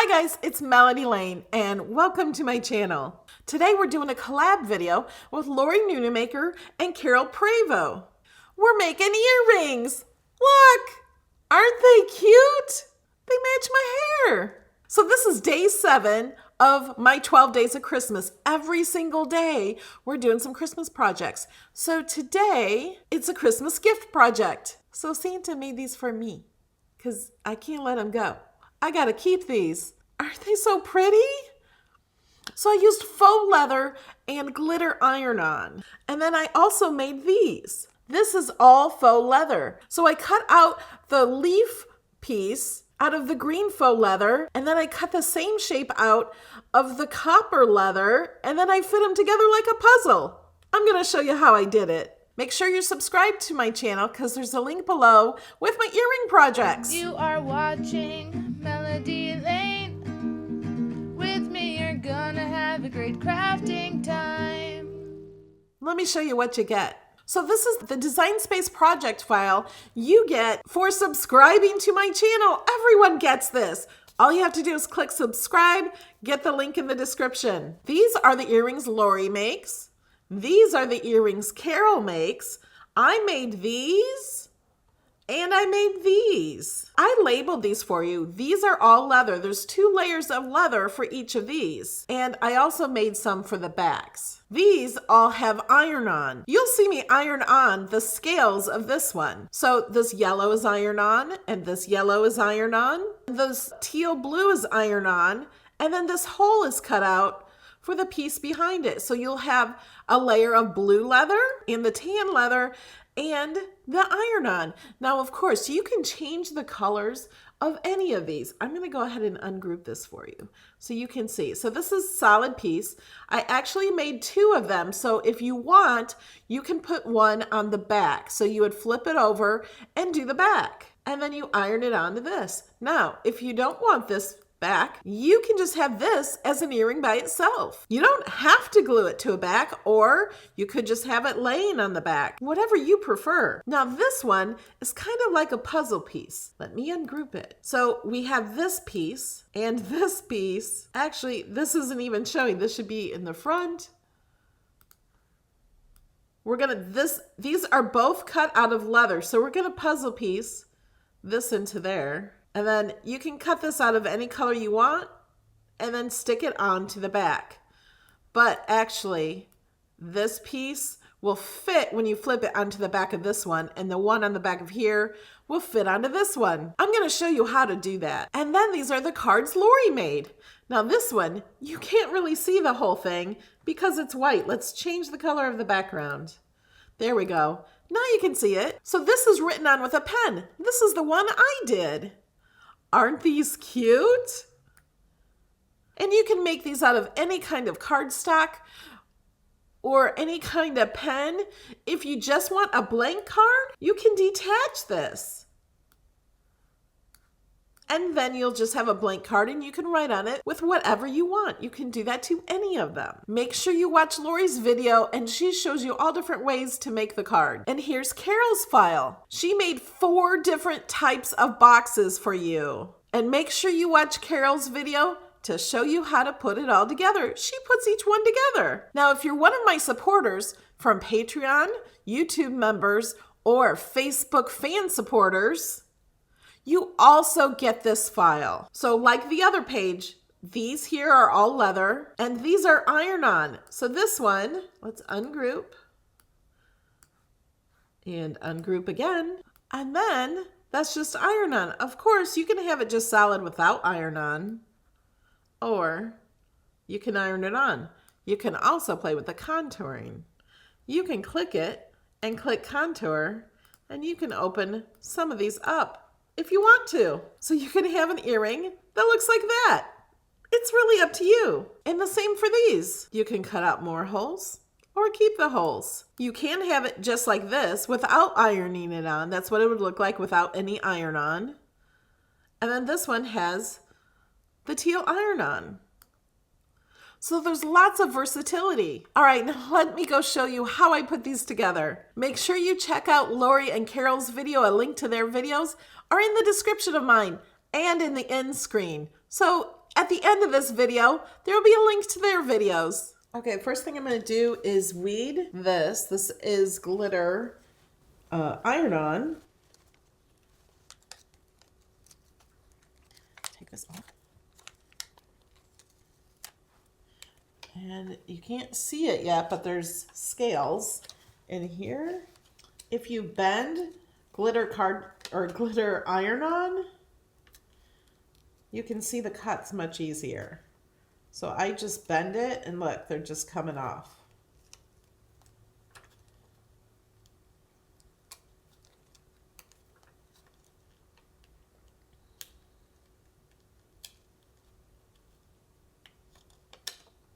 Hi guys, it's Melody Lane and welcome to my channel. Today we're doing a collab video with Lorrie Nunemaker and Carole Prevost. We're making earrings. Look, aren't they cute? They match my hair. So this is day 7 of my 12 days of Christmas. Every single day we're doing some Christmas projects. So today it's a Christmas gift project. So Santa made these for me because I can't let them go. I gotta keep these. Aren't they so pretty? So I used faux leather and glitter iron-on. And then I also made these. This is all faux leather. So I cut out the leaf piece out of the green faux leather, and then I cut the same shape out of the copper leather, and then I fit them together like a puzzle. I'm gonna show you how I did it. Make sure you're subscribed to my channel because there's a link below with my earring projects. You are watching Melody Lane. With me, you're gonna have a great crafting time. Let me show you what you get. So this is the Design Space project file you get for subscribing to my channel. Everyone gets this. All you have to do is click subscribe, get the link in the description. These are the earrings Lorrie makes. These are the earrings Carole makes. I made these, and I made these. I labeled these for you. These are all leather. There's 2 layers of leather for each of these. And I also made some for the backs. These all have iron-on. You'll see me iron on the scales of this one. So this yellow is iron-on, and this yellow is iron-on. This teal blue is iron-on, and then this hole is cut out for the piece behind it. So you'll have a layer of blue leather and the tan leather and the iron-on. Now, of course, you can change the colors of any of these. I'm going to go ahead and ungroup this for you so you can see. So this is a solid piece. I actually made 2 of them. So if you want, you can put one on the back. So you would flip it over and do the back. And then you iron it onto this. Now, if you don't want this back, you can just have this as an earring by itself. You don't have to glue it to a back, or you could just have it laying on the back, whatever you prefer. Now this one is kind of like a puzzle piece. Let me ungroup it. So we have this piece and this piece. Actually, this isn't even showing. This should be in the front. These are both cut out of leather. So we're gonna puzzle piece this into there. And then you can cut this out of any color you want and then stick it onto the back. But actually, this piece will fit when you flip it onto the back of this one, and the one on the back of here will fit onto this one. I'm going to show you how to do that. And then these are the cards Lorrie made. Now this one, you can't really see the whole thing because it's white. Let's change the color of the background. There we go. Now you can see it. So this is written on with a pen. This is the one I did. Aren't these cute? And you can make these out of any kind of cardstock or any kind of pen. If you just want a blank card, you can detach this. And then you'll just have a blank card and you can write on it with whatever you want. You can do that to any of them. Make sure you watch Lorrie's video and she shows you all different ways to make the card. And here's Carole's file. She made 4 different types of boxes for you. And make sure you watch Carole's video to show you how to put it all together. She puts each one together. Now, if you're one of my supporters from Patreon, YouTube members, or Facebook fan supporters, you also get this file. So like the other page, these here are all leather and these are iron-on. So this one, let's ungroup and ungroup again. And then that's just iron-on. Of course, you can have it just solid without iron-on, or you can iron it on. You can also play with the contouring. You can click it and click contour, and you can open some of these up if you want to. So you can have an earring that looks like that. It's really up to you. And the same for these. You can cut out more holes or keep the holes. You can have it just like this without ironing it on. That's what it would look like without any iron on. And then this one has the teal iron on. So there's lots of versatility. All right, now let me go show you how I put these together. Make sure you check out Lorrie and Carole's video. A link to their videos are in the description of mine and in the end screen. So at the end of this video, there will be a link to their videos. Okay, first thing I'm going to do is weed this. This is glitter iron-on. Take this off. And you can't see it yet, but there's scales in here. If you bend glitter card or glitter iron-on, you can see the cuts much easier. So I just bend it and look, they're just coming off.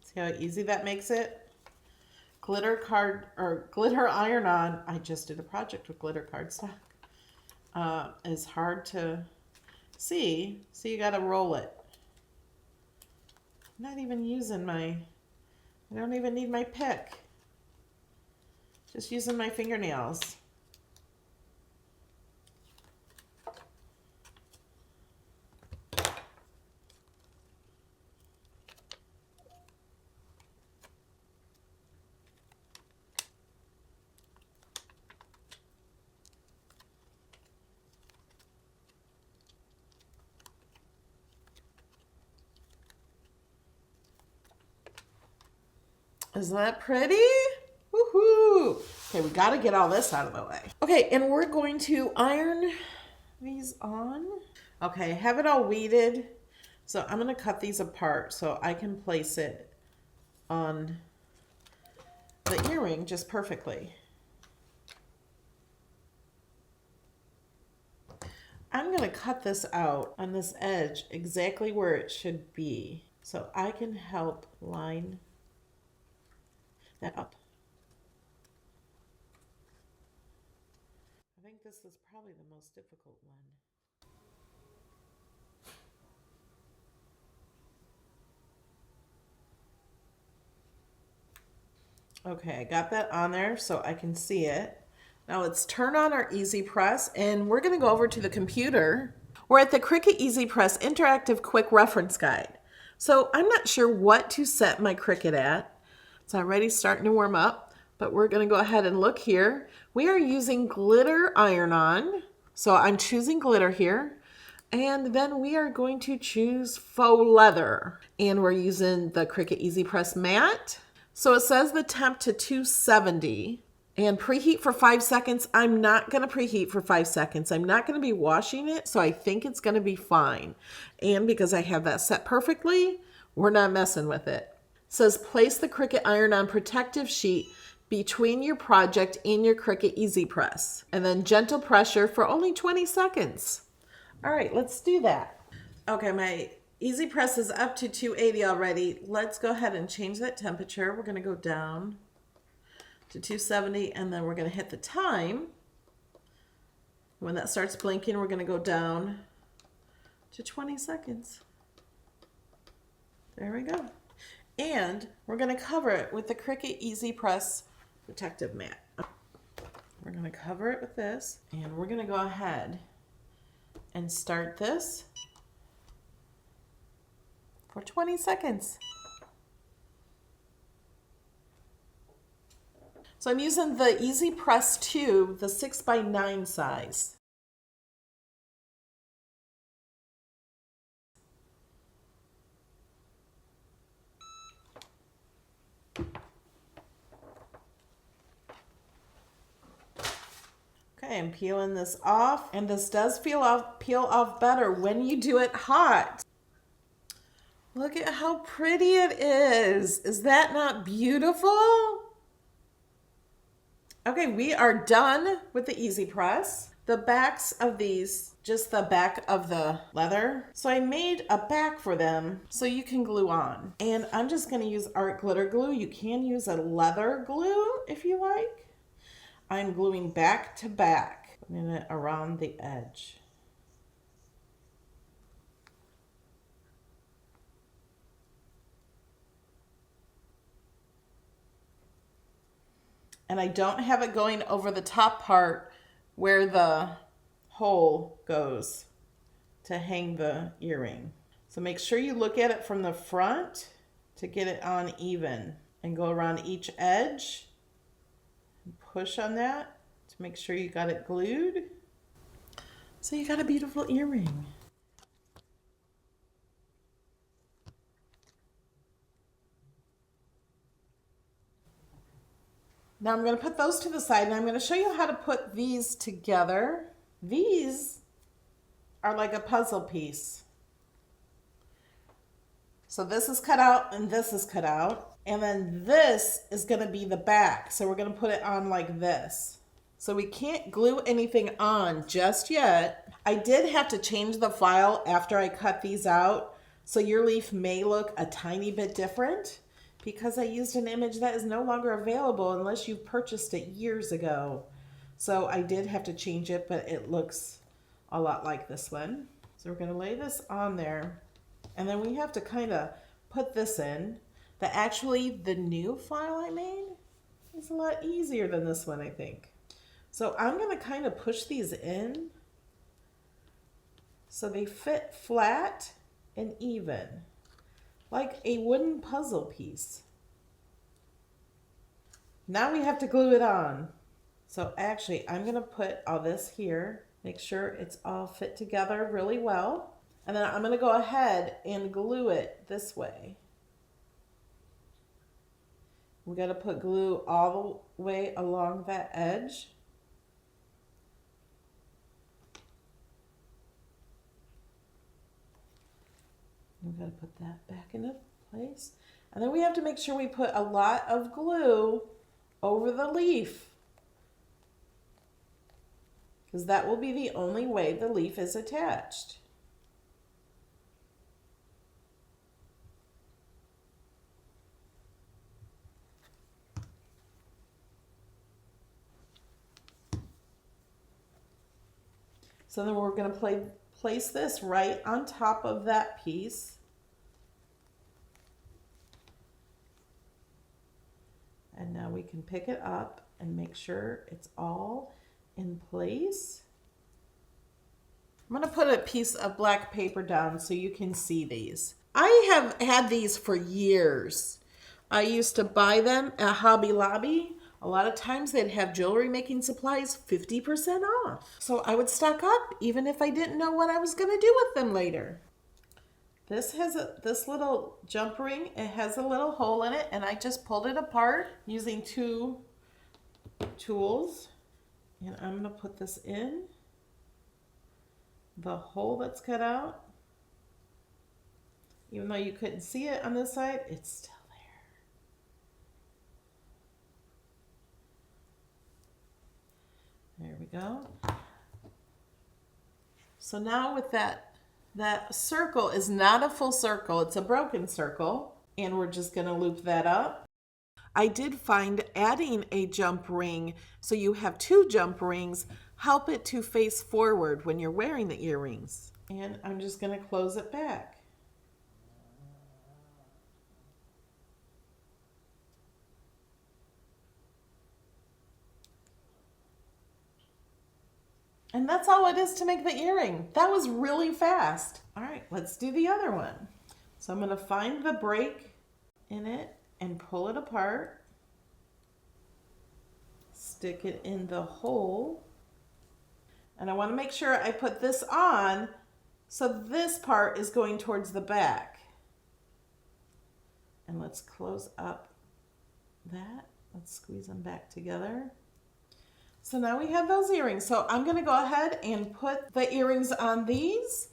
See how easy that makes it? Glitter card or glitter iron-on, I just did a project with glitter cardstock, is hard to see, so you gotta roll it. I'm not even using I don't even need my pick. Just using my fingernails. Isn't that pretty? Woohoo! Okay, we got to get all this out of the way. Okay, and we're going to iron these on. Okay, have it all weeded. So I'm going to cut these apart so I can place it on the earring just perfectly. I'm going to cut this out on this edge exactly where it should be so I can help line that up. I think this is probably the most difficult one. Okay, I got that on there so I can see it. Now let's turn on our Easy Press and we're going to go over to the computer. We're at the Cricut Easy Press Interactive Quick Reference Guide. So I'm not sure what to set my Cricut at. It's already starting to warm up, but we're going to go ahead and look here. We are using glitter iron-on. So I'm choosing glitter here. And then we are going to choose faux leather. And we're using the Cricut Easy Press matte. So it says the temp to 270 and preheat for 5 seconds. I'm not going to preheat for 5 seconds. I'm not going to be washing it, so I think it's going to be fine. And because I have that set perfectly, we're not messing with it. It says place the Cricut iron-on protective sheet between your project and your Cricut Easy Press, and then gentle pressure for only 20 seconds. All right, let's do that. Okay, my Easy Press is up to 280 already. Let's go ahead and change that temperature. We're going to go down to 270, and then we're going to hit the time. When that starts blinking, we're going to go down to 20 seconds. There we go. And we're going to cover it with the Cricut Easy Press Protective Mat. We're going to cover it with this, and we're going to go ahead and start this for 20 seconds. So I'm using the Easy Press 2, the 6x9 size. Okay, I'm peeling this off, and this does peel off better when you do it hot. Look at how pretty it is. Is that not beautiful? Okay, we are done with the Easy Press. The backs of these, just the back of the leather. So I made a back for them so you can glue on. And I'm just gonna use art glitter glue. You can use a leather glue if you like. I'm gluing back to back, putting it around the edge. And I don't have it going over the top part where the hole goes to hang the earring. So make sure you look at it from the front to get it on even, and go around each edge and push on that to make sure you got it glued. So you got a beautiful earring. Now I'm going to put those to the side, and I'm going to show you how to put these together. These are like a puzzle piece. So this is cut out and this is cut out. And then this is going to be the back. So we're going to put it on like this. So we can't glue anything on just yet. I did have to change the file after I cut these out. So your leaf may look a tiny bit different, because I used an image that is no longer available unless you purchased it years ago. So I did have to change it, but it looks a lot like this one. So we're gonna lay this on there, and then we have to kind of put this in. The new file I made is a lot easier than this one, I think. So I'm gonna kind of push these in so they fit flat and even, like a wooden puzzle piece. Now we have to glue it on. So actually, I'm gonna put all this here, make sure it's all fit together really well. And then I'm gonna go ahead and glue it this way. We gotta put glue all the way along that edge. We've got to put that back into place. And then we have to make sure we put a lot of glue over the leaf, because that will be the only way the leaf is attached. So then we're going to place this right on top of that piece. And now we can pick it up and make sure it's all in place. I'm going to put a piece of black paper down so you can see these. I have had these for years. I used to buy them at Hobby Lobby. A lot of times they'd have jewelry making supplies 50% off. So I would stock up even if I didn't know what I was going to do with them later. This has this little jump ring. It has a little hole in it, and I just pulled it apart using 2 tools. And I'm going to put this in the hole that's cut out. Even though you couldn't see it on this side, it's still there. There we go. So now with that circle is not a full circle, it's a broken circle, and we're just going to loop that up. I did find adding a jump ring, so you have 2 jump rings, help it to face forward when you're wearing the earrings. And I'm just going to close it back. And that's all it is to make the earring. That was really fast. All right, let's do the other one. So I'm going to find the break in it and pull it apart. Stick it in the hole. And I want to make sure I put this on so this part is going towards the back. And let's close up that. Let's squeeze them back together. So now we have those earrings. So I'm going to go ahead and put the earrings on these.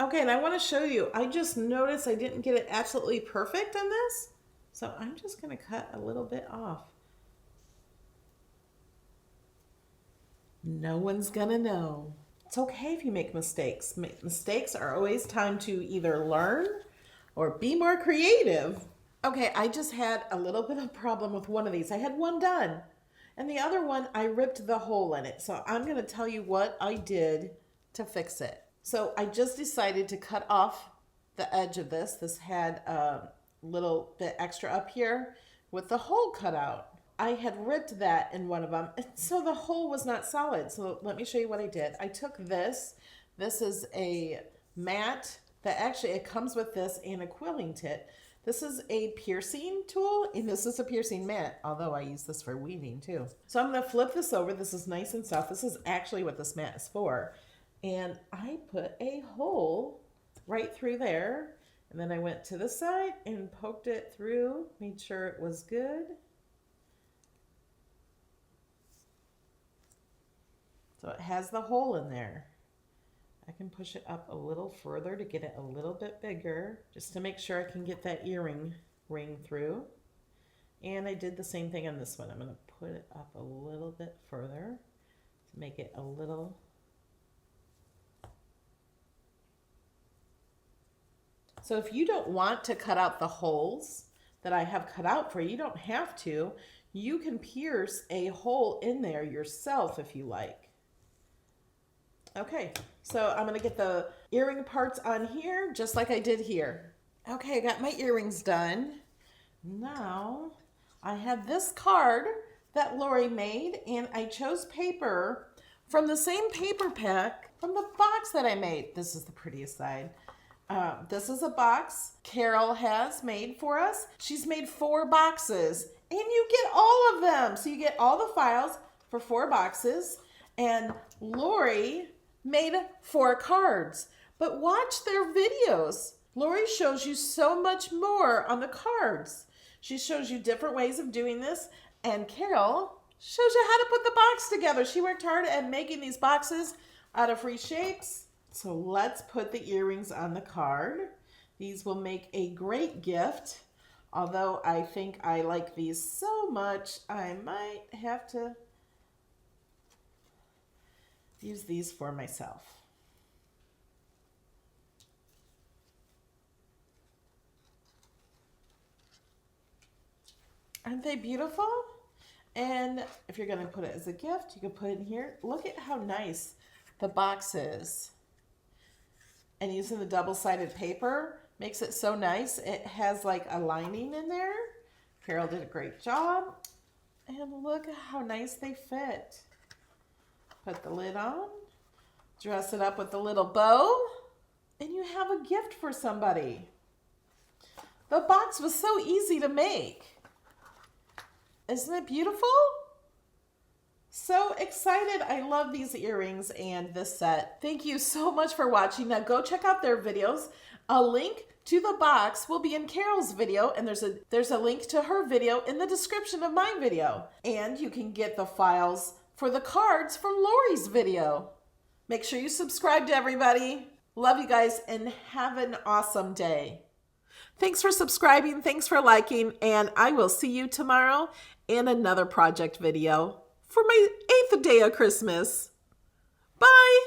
Okay, and I want to show you. I just noticed I didn't get it absolutely perfect on this. So I'm just going to cut a little bit off. No one's going to know. It's okay if you make mistakes. Mistakes are always time to either learn or be more creative. Okay, I just had a little bit of problem with one of these. I had one done. And the other one, I ripped the hole in it. So I'm going to tell you what I did to fix it. So I just decided to cut off the edge of this. This had a little bit extra up here with the hole cut out. I had ripped that in one of them, and so the hole was not solid. So let me show you what I did. I took this. This is a matte that actually it comes with this and a quilling kit. This is a piercing tool, and this is a piercing mat, although I use this for weaving too. So I'm gonna flip this over. This is nice and soft. This is actually what this mat is for. And I put a hole right through there. And then I went to the side and poked it through, made sure it was good. So it has the hole in there. I can push it up a little further to get it a little bit bigger, just to make sure I can get that earring ring through. And I did the same thing on this one. I'm gonna put it up a little bit further to make it a little. So if you don't want to cut out the holes that I have cut out for you, you don't have to. You can pierce a hole in there yourself if you like. Okay, so I'm gonna get the earring parts on here just like I did here. Okay, I got my earrings done. Now I have this card that Lorrie made, and I chose paper from the same paper pack from the box that I made. This is the prettiest side. This is a box Carole has made for us. She's made 4 boxes, and you get all of them. So you get all the files for 4 boxes, and Lorrie made 4 cards. But watch their videos. Lorrie shows you so much more on the cards. She shows you different ways of doing this, and Carole shows you how to put the box together. She worked hard at making these boxes out of free shapes. So let's put the earrings on the card. These will make a great gift. Although I think I like these so much, I might have to use these for myself. Aren't they beautiful? And if you're gonna put it as a gift, you can put it in here. Look at how nice the box is. And using the double-sided paper makes it so nice. It has like a lining in there. Carole did a great job. And look at how nice they fit. Put the lid on, dress it up with a little bow, and you have a gift for somebody. The box was so easy to make. Isn't it beautiful? So excited. I love these earrings and this set. Thank you so much for watching. Now go check out their videos. A link to the box will be in Carole's video, and there's a link to her video in the description of my video. And you can get the files for the cards from Lorrie's video. Make sure you subscribe to everybody. Love you guys and have an awesome day. Thanks for subscribing. Thanks for liking. And I will see you tomorrow in another project video for my 8th day of Christmas. Bye.